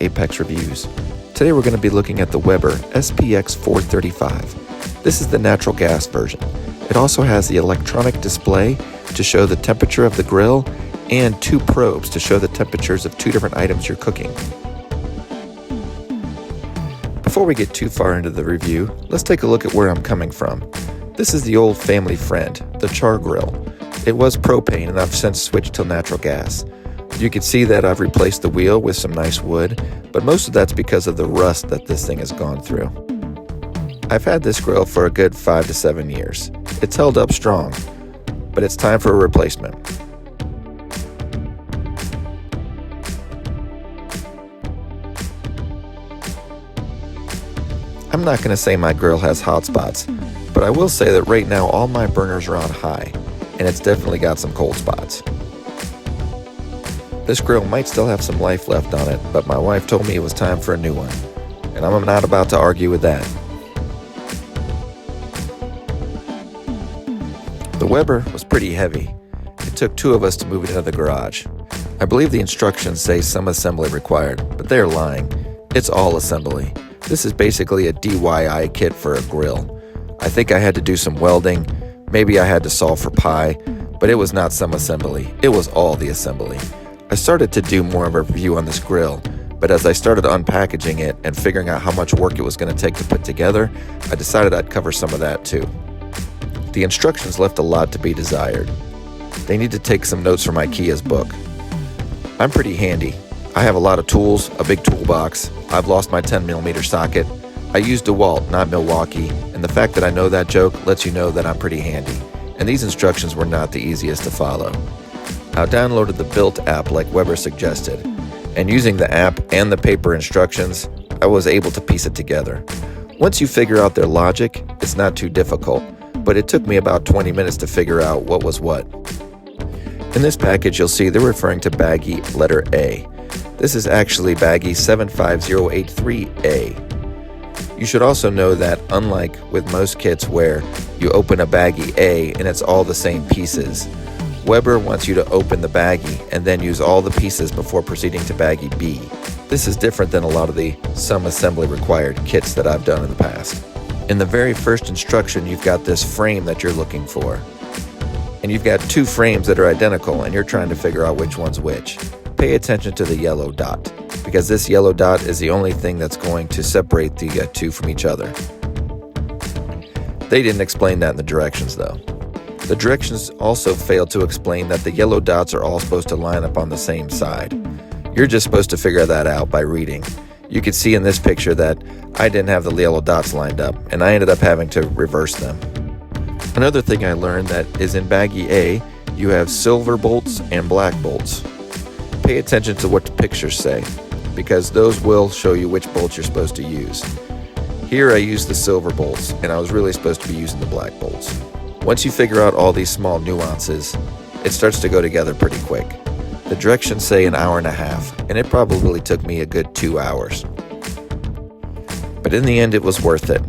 Apex Reviews. Today we're going to be looking at the Weber SPX-435. This is the natural gas version. It also has the electronic display to show the temperature of the grill and two probes to show the temperatures of two different items you're cooking. Before we get too far into the review, let's take a look at where I'm coming from. This is the old family friend, the char grill. It was propane and I've since switched to natural gas. You can see that I've replaced the wheel with some nice wood, but most of that's because of the rust that this thing has gone through. I've had this grill for a good 5 to 7 years. It's held up strong, but it's time for a replacement. I'm not going to say my grill has hot spots, but I will say that right now all my burners are on high, and it's definitely got some cold spots. This grill might still have some life left on it, but my wife told me it was time for a new one, and I'm not about to argue with that. The Weber was pretty heavy. It took 2 of us to move it into the garage. I believe the instructions say some assembly required, but they're lying. It's all assembly. This is basically a DIY kit for a grill. I think I had to do some welding, maybe I had to solve for pi, but it was not some assembly. It was all the assembly. I started to do more of a review on this grill, but as I started unpackaging it and figuring out how much work it was going to take to put together, I decided I'd cover some of that too. The instructions left a lot to be desired. They need to take some notes from IKEA's book. I'm pretty handy. I have a lot of tools, a big toolbox. I've lost my 10mm socket. I use DeWalt, not Milwaukee, and the fact that I know that joke lets you know that I'm pretty handy. And these instructions were not the easiest to follow. I downloaded the Built app like Weber suggested, and using the app and the paper instructions, I was able to piece it together. Once you figure out their logic, it's not too difficult, but it took me about 20 minutes to figure out what was what. In this package, you'll see they're referring to baggie letter A. This is actually baggie 75083A. You should also know that unlike with most kits where you open a baggie A and it's all the same pieces, Weber wants you to open the baggie and then use all the pieces before proceeding to baggie B. This is different than a lot of the some assembly required kits that I've done in the past. In the very first instruction, you've got this frame that you're looking for. And you've got 2 frames that are identical and you're trying to figure out which one's which. Pay attention to the yellow dot, because this yellow dot is the only thing that's going to separate the 2 from each other. They didn't explain that in the directions though. The directions also failed to explain that the yellow dots are all supposed to line up on the same side. You're just supposed to figure that out by reading. You can see in this picture that I didn't have the yellow dots lined up, and I ended up having to reverse them. Another thing I learned that is in baggie A, you have silver bolts and black bolts. Pay attention to what the pictures say, because those will show you which bolts you're supposed to use. Here I used the silver bolts, and I was really supposed to be using the black bolts. Once you figure out all these small nuances, it starts to go together pretty quick. The directions say an hour and a half, and it probably took me a good 2 hours. But in the end, it was worth it.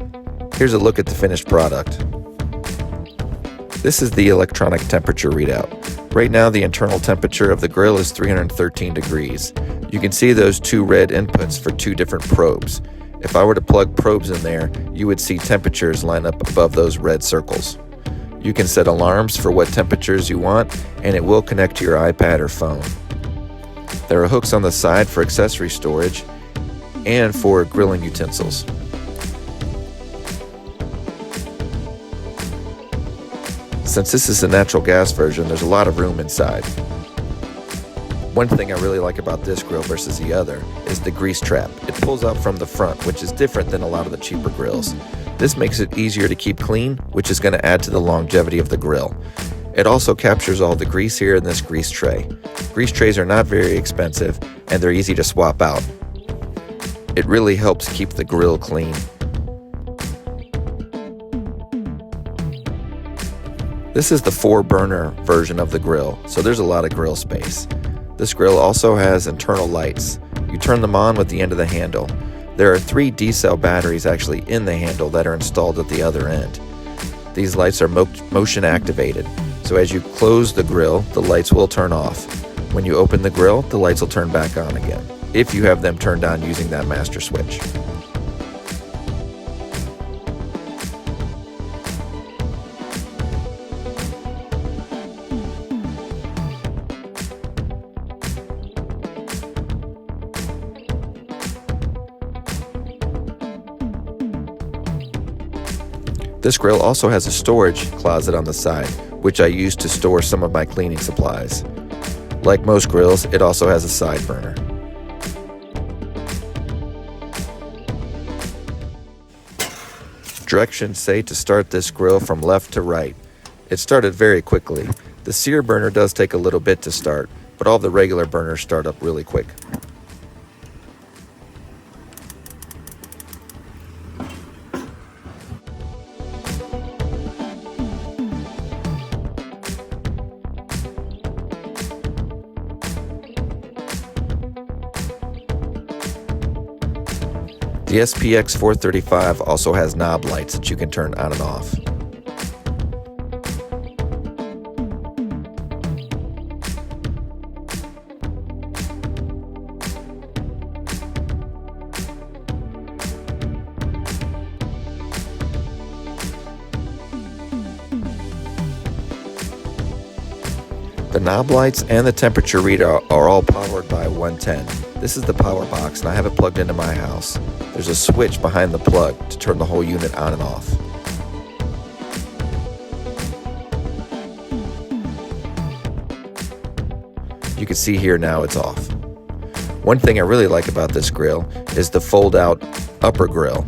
Here's a look at the finished product. This is the electronic temperature readout. Right now, the internal temperature of the grill is 313 degrees. You can see those 2 red inputs for 2 different probes. If I were to plug probes in there, you would see temperatures line up above those red circles. You can set alarms for what temperatures you want, and it will connect to your iPad or phone. There are hooks on the side for accessory storage and for grilling utensils. Since this is a natural gas version, there's a lot of room inside. One thing I really like about this grill versus the other is the grease trap. It pulls out from the front, which is different than a lot of the cheaper grills. This makes it easier to keep clean, which is going to add to the longevity of the grill. It also captures all the grease here in this grease tray. Grease trays are not very expensive, and they're easy to swap out. It really helps keep the grill clean. This is the 4-burner version of the grill, so there's a lot of grill space. This grill also has internal lights. You turn them on with the end of the handle. There are 3 D-cell batteries actually in the handle that are installed at the other end. These lights are motion activated, so as you close the grill, the lights will turn off. When you open the grill, the lights will turn back on again. if you have them turned on using that master switch. This grill also has a storage closet on the side, which I use to store some of my cleaning supplies. Like most grills, it also has a side burner. Directions say to start this grill from left to right. It started very quickly. The sear burner does take a little bit to start, but all the regular burners start up really quick. The SPX-435 also has knob lights that you can turn on and off. The knob lights and the temperature reader are all powered by 110. This is the power box, and I have it plugged into my house. There's a switch behind the plug to turn the whole unit on and off. You can see here now it's off. One thing I really like about this grill is the fold-out upper grill.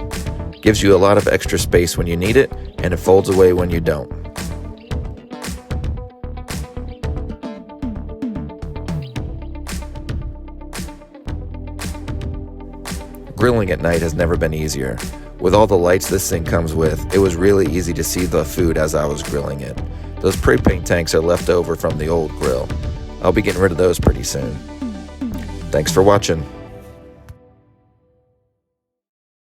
It gives you a lot of extra space when you need it, and it folds away when you don't. Grilling at night has never been easier. With all the lights this thing comes with, it was really easy to see the food as I was grilling it. Those propane tanks are left over from the old grill. I'll be getting rid of those pretty soon. Thanks for watching.